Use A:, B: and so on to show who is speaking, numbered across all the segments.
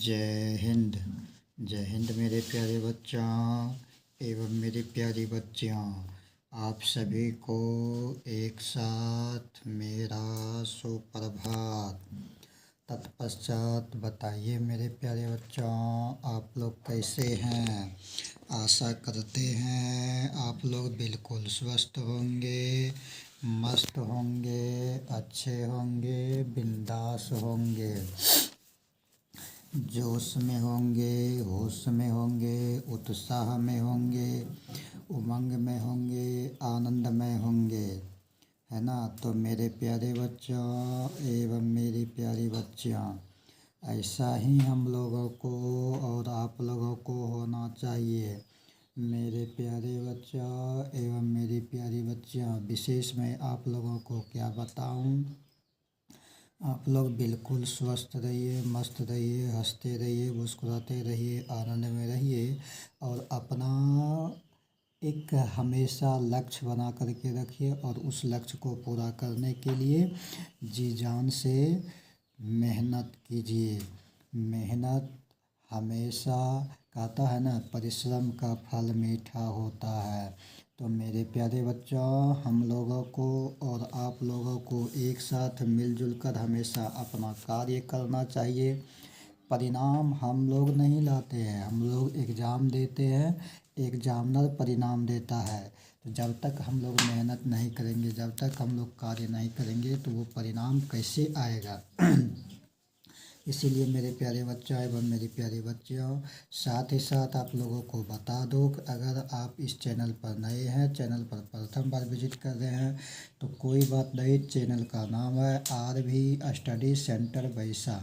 A: जय हिंद। जय हिंद मेरे प्यारे बच्चों एवं मेरी प्यारी बच्चियों, आप सभी को एक साथ मेरा सुप्रभात। तत्पश्चात बताइए मेरे प्यारे बच्चों, आप लोग कैसे हैं। आशा करते हैं आप लोग बिल्कुल स्वस्थ होंगे, मस्त होंगे, अच्छे होंगे, बिंदास होंगे, जोश में होंगे, होश में होंगे, उत्साह में होंगे, उमंग में होंगे, आनंद में होंगे, है ना। तो मेरे प्यारे बच्चों एवं मेरी प्यारी बच्चियाँ, ऐसा ही हम लोगों को और आप लोगों को होना चाहिए। मेरे प्यारे बच्चों एवं मेरी प्यारी बच्चियाँ, विशेष मैं आप लोगों को क्या बताऊं, आप लोग बिल्कुल स्वस्थ रहिए, मस्त रहिए, हंसते रहिए, मुस्कुराते रहिए, आनंद में रहिए और अपना एक हमेशा लक्ष्य बना करके रखिए और उस लक्ष्य को पूरा करने के लिए जी जान से मेहनत कीजिए। मेहनत हमेशा कहता है ना, परिश्रम का फल मीठा होता है। तो मेरे प्यारे बच्चों, हम लोगों को और आप लोगों को एक साथ मिलजुल कर हमेशा अपना कार्य करना चाहिए। परिणाम हम लोग नहीं लाते हैं, हम लोग एग्ज़ाम देते हैं, एग्जामिनर परिणाम देता है। तो जब तक हम लोग मेहनत नहीं करेंगे, जब तक हम लोग कार्य नहीं करेंगे, तो वो परिणाम कैसे आएगा। इसीलिए मेरे प्यारे बच्चों एवं मेरी प्यारी बच्चियों, साथ ही साथ आप लोगों को बता दो कि अगर आप इस चैनल पर नए हैं, चैनल पर प्रथम बार विजिट कर रहे हैं, तो कोई बात नहीं। चैनल का नाम है आर.भी. स्टडी सेंटर वैसा।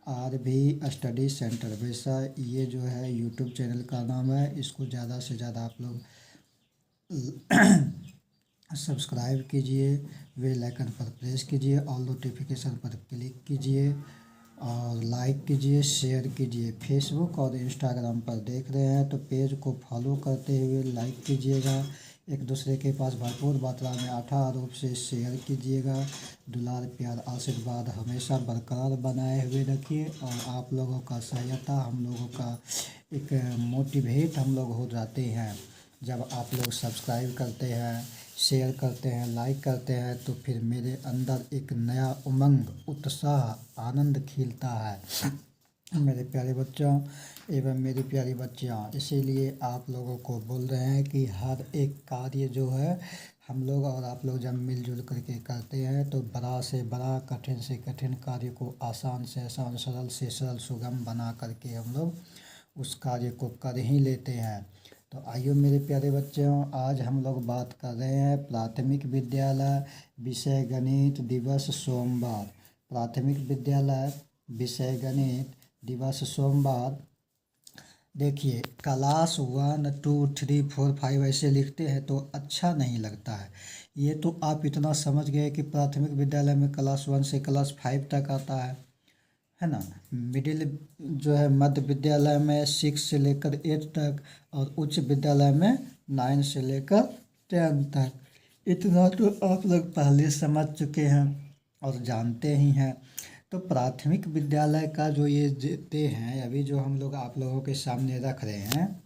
A: आर.भी. स्टडी सेंटर वैसा, ये जो है यूट्यूब चैनल का नाम है। इसको ज़्यादा से ज़्यादा आप लोग सब्सक्राइब कीजिए, बेल आइकन पर प्रेस कीजिए, ऑल नोटिफिकेशन पर क्लिक कीजिए और लाइक कीजिए, शेयर कीजिए। फेसबुक और इंस्टाग्राम पर देख रहे हैं तो पेज को फॉलो करते हुए लाइक कीजिएगा। एक दूसरे के पास भरपूर मात्रा में अथाह रूप से शेयर कीजिएगा। दुलार प्यार आशीर्वाद हमेशा बरकरार बनाए हुए रखिए और आप लोगों का सहायता हम लोगों का एक मोटिवेट हम लोग हो जाते हैं। जब आप लोग सब्सक्राइब करते हैं, शेयर करते हैं, लाइक करते हैं, तो फिर मेरे अंदर एक नया उमंग, उत्साह, आनंद खिलता है। मेरे प्यारे बच्चों एवं मेरी प्यारी बच्चियाँ, इसीलिए आप लोगों को बोल रहे हैं कि हर एक कार्य जो है हम लोग और आप लोग जब मिलजुल करके करते हैं तो बड़ा से बड़ा, कठिन से कठिन कार्य को आसान से आसान, सरल से सरल, सुगम बना करके हम लोग उस कार्य को कर ही लेते हैं। तो आइए मेरे प्यारे बच्चों, आज हम लोग बात कर रहे हैं प्राथमिक विद्यालय विषय गणित दिवस सोमवार। प्राथमिक विद्यालय विषय गणित दिवस सोमवार। देखिए, क्लास 1, 2, 3, 4, 5 ऐसे लिखते हैं तो अच्छा नहीं लगता है। ये तो आप इतना समझ गए कि प्राथमिक विद्यालय में क्लास 1 से क्लास 5 तक आता है ना। मिडिल जो है मध्य विद्यालय में 6 से लेकर 8 तक और उच्च विद्यालय में 9 से लेकर 10 तक। इतना तो आप लोग पहले समझ चुके हैं और जानते ही हैं। तो प्राथमिक विद्यालय का जो ये देते हैं, अभी जो हम लोग आप लोगों के सामने रख रहे हैं,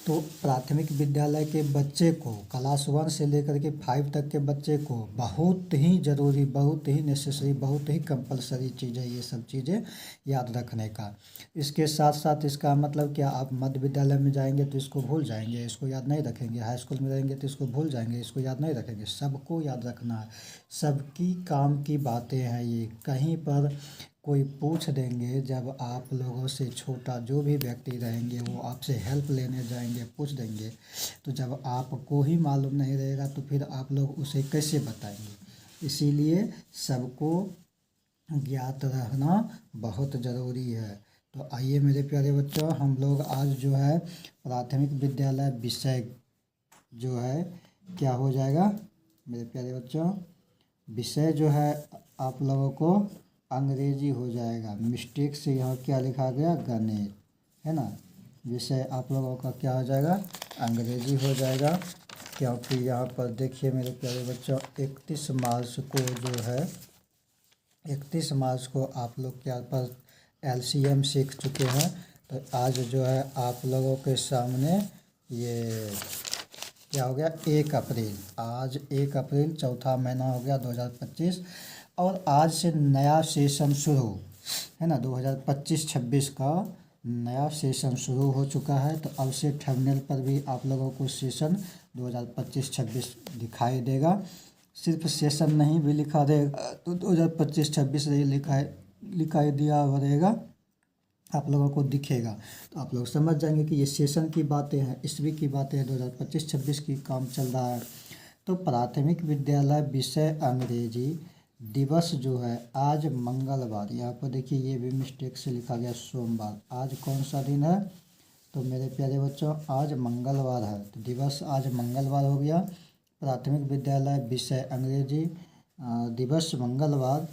A: तो प्राथमिक विद्यालय के बच्चे को क्लास 1 से लेकर के 5 तक के बच्चे को बहुत ही ज़रूरी, बहुत ही नेसेसरी, बहुत ही कंपलसरी चीज़ है ये सब चीज़ें याद रखने का। इसके साथ साथ इसका मतलब क्या, आप मध्य विद्यालय में जाएंगे तो इसको भूल जाएंगे, इसको याद नहीं रखेंगे। हाई स्कूल में रहेंगे तो इसको भूल जाएंगे, इसको याद नहीं रखेंगे। सबको याद रखना है, सबकी काम की बातें हैं ये। कहीं पर कोई पूछ देंगे, जब आप लोगों से छोटा जो भी व्यक्ति रहेंगे वो आपसे हेल्प लेने जाएंगे, पूछ देंगे, तो जब आपको ही मालूम नहीं रहेगा तो फिर आप लोग उसे कैसे बताएंगे। इसीलिए सबको ज्ञात रहना बहुत ज़रूरी है। तो आइए मेरे प्यारे बच्चों, हम लोग आज जो है प्राथमिक विद्यालय विषय जो है क्या हो जाएगा मेरे प्यारे बच्चों, विषय जो है आप लोगों को अंग्रेजी हो जाएगा। मिस्टेक से यहाँ क्या लिखा गया, गणित, है ना। विषय आप लोगों का क्या हो जाएगा, अंग्रेजी हो जाएगा। क्योंकि यहाँ पर देखिए मेरे प्यारे बच्चों, 31 मार्च को जो है 31 मार्च को आप लोग क्या पर एलसीएम सीख चुके हैं। तो आज जो है आप लोगों के सामने ये क्या हो गया, 1 अप्रैल, आज 1 अप्रैल, चौथा महीना हो गया 2025, और आज से नया सेशन शुरू है ना, 2025-26 का नया सेशन शुरू हो चुका है। तो अब से थंबनेल पर भी आप लोगों को सेशन 2025-26 दिखाई देगा, सिर्फ सेशन नहीं भी लिखा देगा तो 2025-26 लिखाई दिया रहेगा, आप लोगों को दिखेगा। तो आप लोग समझ जाएंगे कि ये सेशन की बातें हैं, ईस्वी की बातें हैं, 2025-26 की काम चल रहा है। तो प्राथमिक विद्यालय विषय अंग्रेजी दिवस जो है आज मंगलवार, यहाँ पर देखिए ये भी मिस्टेक से लिखा गया सोमवार, आज कौन सा दिन है, तो मेरे प्यारे बच्चों आज मंगलवार है। तो दिवस आज मंगलवार हो गया। प्राथमिक विद्यालय विषय अंग्रेजी दिवस मंगलवार।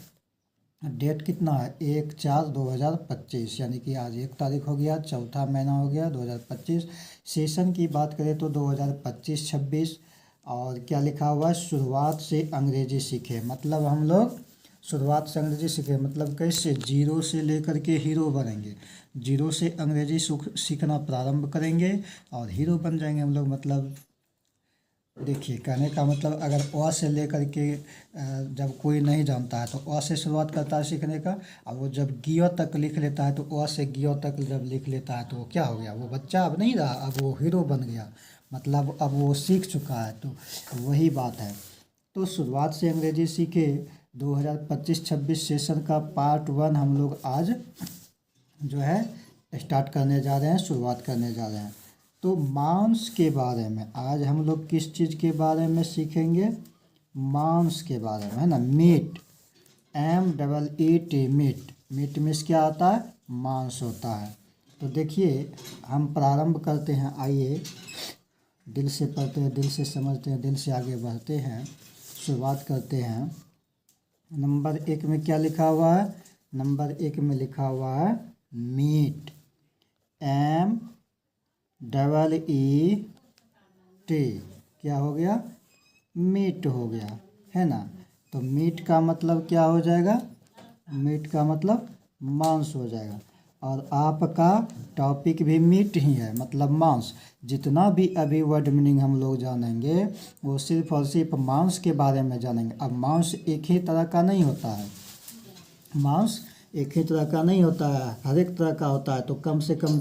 A: डेट कितना है, 1/4/2025, यानी कि आज 1 तारीख हो गया, चौथा महीना हो गया 2025। सेशन की बात करें तो 2025-26, और क्या लिखा हुआ है, शुरुआत से अंग्रेजी सीखे, मतलब हम लोग शुरुआत से अंग्रेजी सीखे, मतलब कैसे, जीरो से लेकर के हीरो बनेंगे, जीरो से अंग्रेजी सीखना प्रारंभ करेंगे और हीरो बन जाएंगे हम लोग। मतलब देखिए कहने का मतलब, अगर अ से लेकर के जब कोई नहीं जानता है तो अ से शुरुआत करता है सीखने का, अब वो जब गियो तक लिख लेता है तो अ से गियो तक जब लिख लेता है तो वो क्या हो गया, वो बच्चा अब नहीं रहा, अब वो हीरो बन गया, मतलब अब वो सीख चुका है। तो वही बात है। तो शुरुआत से अंग्रेजी सीखे 2025-26 सेशन का पार्ट 1 हम लोग आज जो है स्टार्ट करने जा रहे हैं, शुरुआत करने जा रहे हैं। तो मांस के बारे में आज हम लोग किस चीज़ के बारे में सीखेंगे, मांस के बारे में, है ना, meat, MEAT, meat, meat means क्या होता है, मांस होता है। तो देखिए हम प्रारंभ करते हैं, आइए दिल से पढ़ते हैं, दिल से समझते हैं, दिल से आगे बढ़ते हैं, शुरुआत करते हैं। नंबर 1 में क्या लिखा हुआ है, नंबर 1 में लिखा हुआ है मीट, MEAT, क्या हो गया, मीट हो गया, है ना। तो मीट का मतलब क्या हो जाएगा, मीट का मतलब मांस हो जाएगा, और आपका टॉपिक भी मीट ही है, मतलब मांस। जितना भी अभी वर्ड मीनिंग हम लोग जानेंगे वो सिर्फ और सिर्फ मांस के बारे में जानेंगे। अब मांस एक ही तरह का नहीं होता है, मांस एक ही तरह का नहीं होता है, हर एक तरह का होता है। तो कम से कम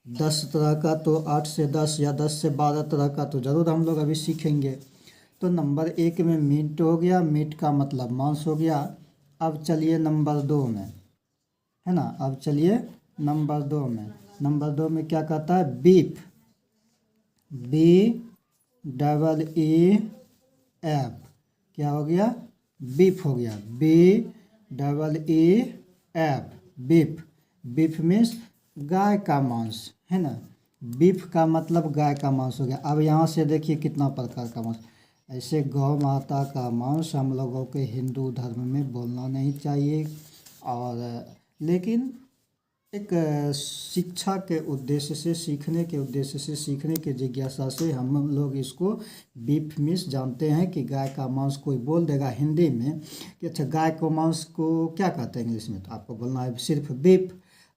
A: 10 तरह का, तो 8 से 10 या 10 से 12 तरह का तो ज़रूर हम लोग अभी सीखेंगे। तो नंबर 1 में मीट हो गया, मीट का मतलब मांस हो गया। अब चलिए नंबर 2 में, है ना, अब चलिए नंबर 2 में, नंबर 2 में क्या कहता है, बीफ, BEEF, क्या हो गया, बीफ हो गया, BEEF, बीफ, बीफ मीन्स गाय का मांस, है ना, बीफ का मतलब गाय का मांस हो गया। अब यहाँ से देखिए कितना प्रकार का मांस, ऐसे गौ माता का मांस हम लोगों के हिंदू धर्म में बोलना नहीं चाहिए, और लेकिन एक शिक्षा के उद्देश्य से, सीखने के उद्देश्य से, सीखने के जिज्ञासा से हम लोग इसको बीफ मीन्स जानते हैं कि गाय का मांस। कोई बोल देगा हिंदी में कि अच्छा गाय को मांस को क्या कहते हैं इंग्लिश में, तो आपको बोलना है सिर्फ बीफ।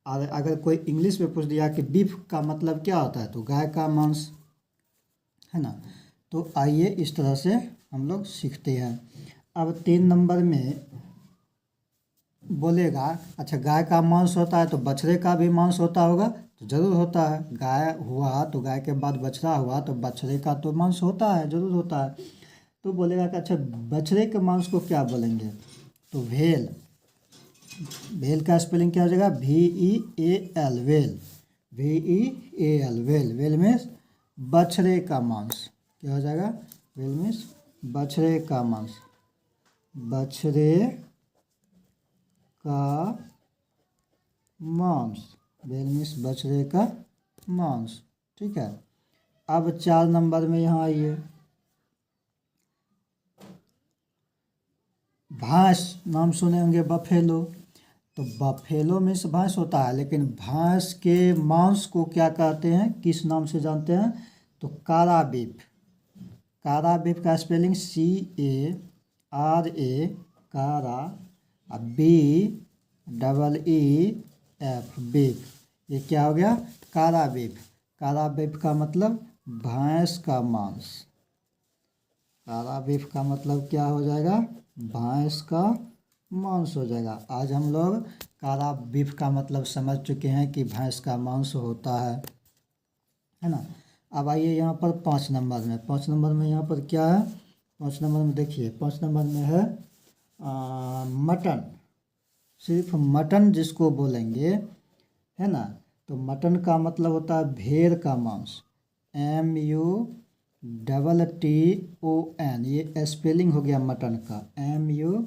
A: और अगर कोई इंग्लिश में पूछ दिया कि बीफ का मतलब क्या होता है, तो गाय का मांस, है ना। तो आइए इस तरह से हम लोग सीखते हैं। अब 3 नंबर में बोलेगा, अच्छा गाय का मांस होता है तो बछड़े का भी मांस होता होगा, तो ज़रूर होता है, गाय हुआ तो गाय के बाद बछड़ा हुआ तो बछड़े का तो मांस होता है, ज़रूर होता है। तो बोलेगा कि अच्छा बछड़े के मांस को क्या बोलेंगे, तो भेल, भेल का स्पेलिंग क्या हो जाएगा, VEAL, well, VEAL, well, well means बछड़े का मांस, क्या हो जाएगा, वेल मीन्स बछड़े का मांस, बछड़े का मांस, वेल मीन्स बछड़े का मांस, ठीक है। अब 4 नंबर में यहाँ आइए, भैंस, नाम सुने होंगे बफेलो, तो बफेलो मीन्स भैंस होता है, लेकिन भैंस के मांस को क्या कहते हैं, किस नाम से जानते हैं, तो कारा बीफ, कारा बीफ का स्पेलिंग CARA, कारा, BEEF, एफ बीफ। ये क्या हो गया? काला बीफ। काला बीफ का मतलब भैंस का मांस। काला बीफ का मतलब क्या हो जाएगा? भैंस का मांस हो जाएगा। आज हम लोग काला बीफ का मतलब समझ चुके हैं कि भैंस का मांस होता है ना। अब आइए यहाँ पर 5 नंबर में। 5 नंबर में यहाँ पर क्या है? 5 नंबर में देखिए, 5 नंबर में है मटन। सिर्फ मटन जिसको बोलेंगे, है ना, तो मटन का मतलब होता है भेड़ का मांस। MUTTON, ये स्पेलिंग हो गया मटन का। MUTTON,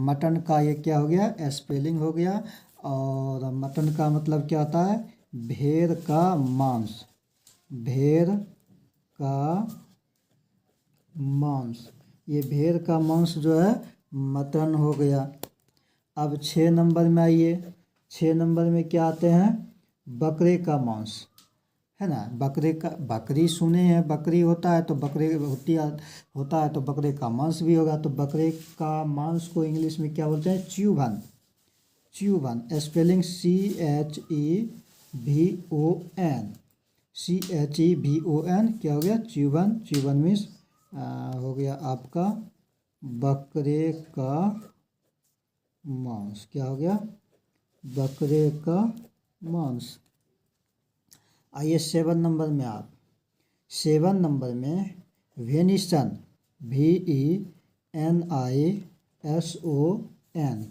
A: मटन का ये क्या हो गया? स्पेलिंग हो गया। और मटन का मतलब क्या होता है? भेड़ का मांस। भेड़ का मांस, ये भेड़ का मांस जो है मटन हो गया। अब 6 नंबर में आइए। 6 नंबर में क्या आते हैं? बकरे का मांस, है ना। बकरे का, बकरी सुने हैं, बकरी होता है तो बकरे होता है तो बकरे का मांस भी होगा। तो बकरे का मांस को इंग्लिश में क्या बोलते हैं? च्यूबन। च्यूबन, स्पेलिंग CHEVON। CHEVON क्या हो गया? च्यूबन। च्यूबन मीन्स हो गया आपका बकरे का मांस। क्या हो गया? बकरे का मांस। आइए 7 नंबर में। आप 7 नंबर में वेनिसन, VENISON,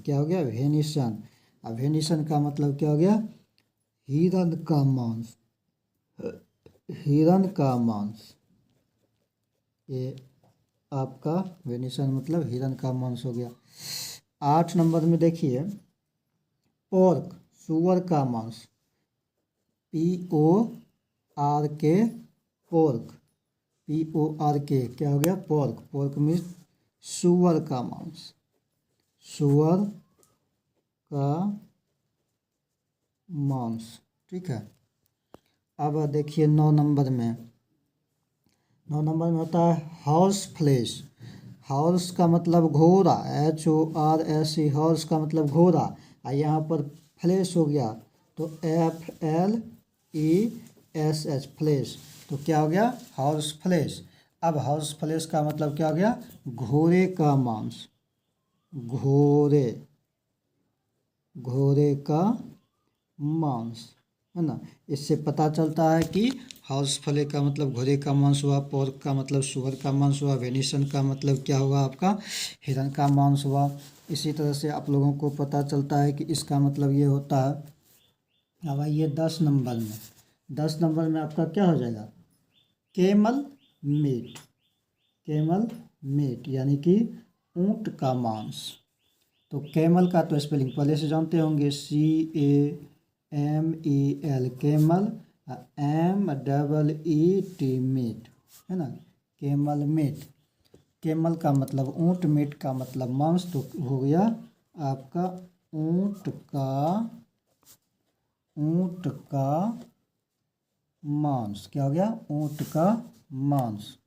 A: क्या हो गया? वेनिसन। अब वेनिसन का मतलब क्या हो गया? हिरन का मांस। हिरन का मांस, ये आपका वेनिसन मतलब हिरन का मांस हो गया। 8 नंबर में देखिए, पोर्क, सुअर का मांस। PORK, pork. PORK क्या हो गया? पोर्क। पोर्क मीन्स सुअर का मांस। सुअर का मांस, ठीक है। अब देखिए 9 नंबर में। 9 नंबर में होता है हॉर्स फ्लेश। हॉर्स का मतलब घोड़ा, HORSE, हॉर्स का मतलब घोड़ा। और यहाँ पर फ्लेश हो गया तो FLESH, फ्लेश। तो क्या हो गया? Horse flesh. अब हॉर्स फ्लेश का मतलब क्या हो गया? घोड़े का मांस। घोड़े, घोड़े का मांस, है ना। इससे पता चलता है कि हाउस फ्ले का मतलब घोड़े का मांस हुआ, पोर्क का मतलब सुअर का मांस हुआ, वेनिसन का मतलब क्या हुआ? आपका हिरन का मांस हुआ। इसी तरह से आप लोगों को पता चलता है कि इसका मतलब ये होता है। अब आइए 10 नंबर में। 10 नंबर में आपका क्या हो जाएगा? Camel meet. कैमल मीट यानी कि ऊंट का मांस। तो कैमल का तो स्पेलिंग पहले से जानते होंगे, CAMEL, कैमल। MEAT, मीट, है ना। Camel meet. कैमल का मतलब ऊंट, मीट का मतलब मांस। तो हो गया आपका ऊंट का मांस। क्या हो गया? ऊंट का मांस।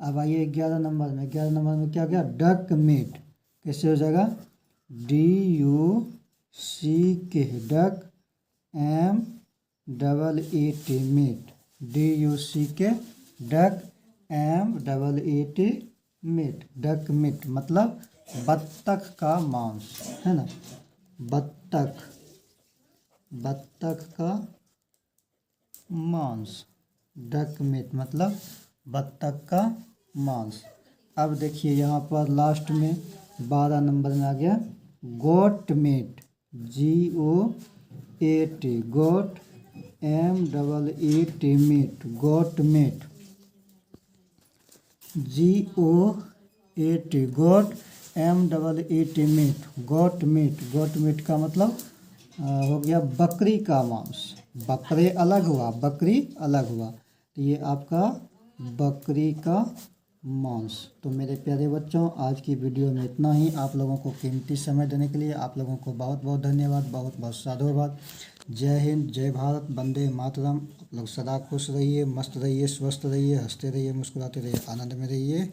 A: अब आइए 11 नंबर में। 11 नंबर में क्या हो गया? Duck meat. कैसे हो जाएगा? DUCK, duck. MEAT, meat. DUCK, duck. MEAT, meat. Duck meat मतलब बत्तख का मांस, है ना। बत्तख, बत्तख का मांस। डक मीट मतलब बत्तख का मांस। अब देखिए यहाँ पर लास्ट में 12 नंबर में आ गया goat meat. GOAT, goat. MEAT, meat. Goat meat. GOAT, goat. MEAT, meat. Goat meat. Goat meat का मतलब हो गया बकरी का मांस। बकरे अलग हुआ, बकरी अलग हुआ, तो ये आपका बकरी का मांस। तो मेरे प्यारे बच्चों, आज की वीडियो में इतना ही। आप लोगों को कीमती समय देने के लिए आप लोगों को बहुत बहुत धन्यवाद, बहुत बहुत साधुवाद। जय हिंद, जय भारत, वंदे मातरम। आप लोग सदा खुश रहिए, मस्त रहिए, स्वस्थ रहिए, हंसते रहिए, मुस्कुराते रहिए, आनंद में रहिए।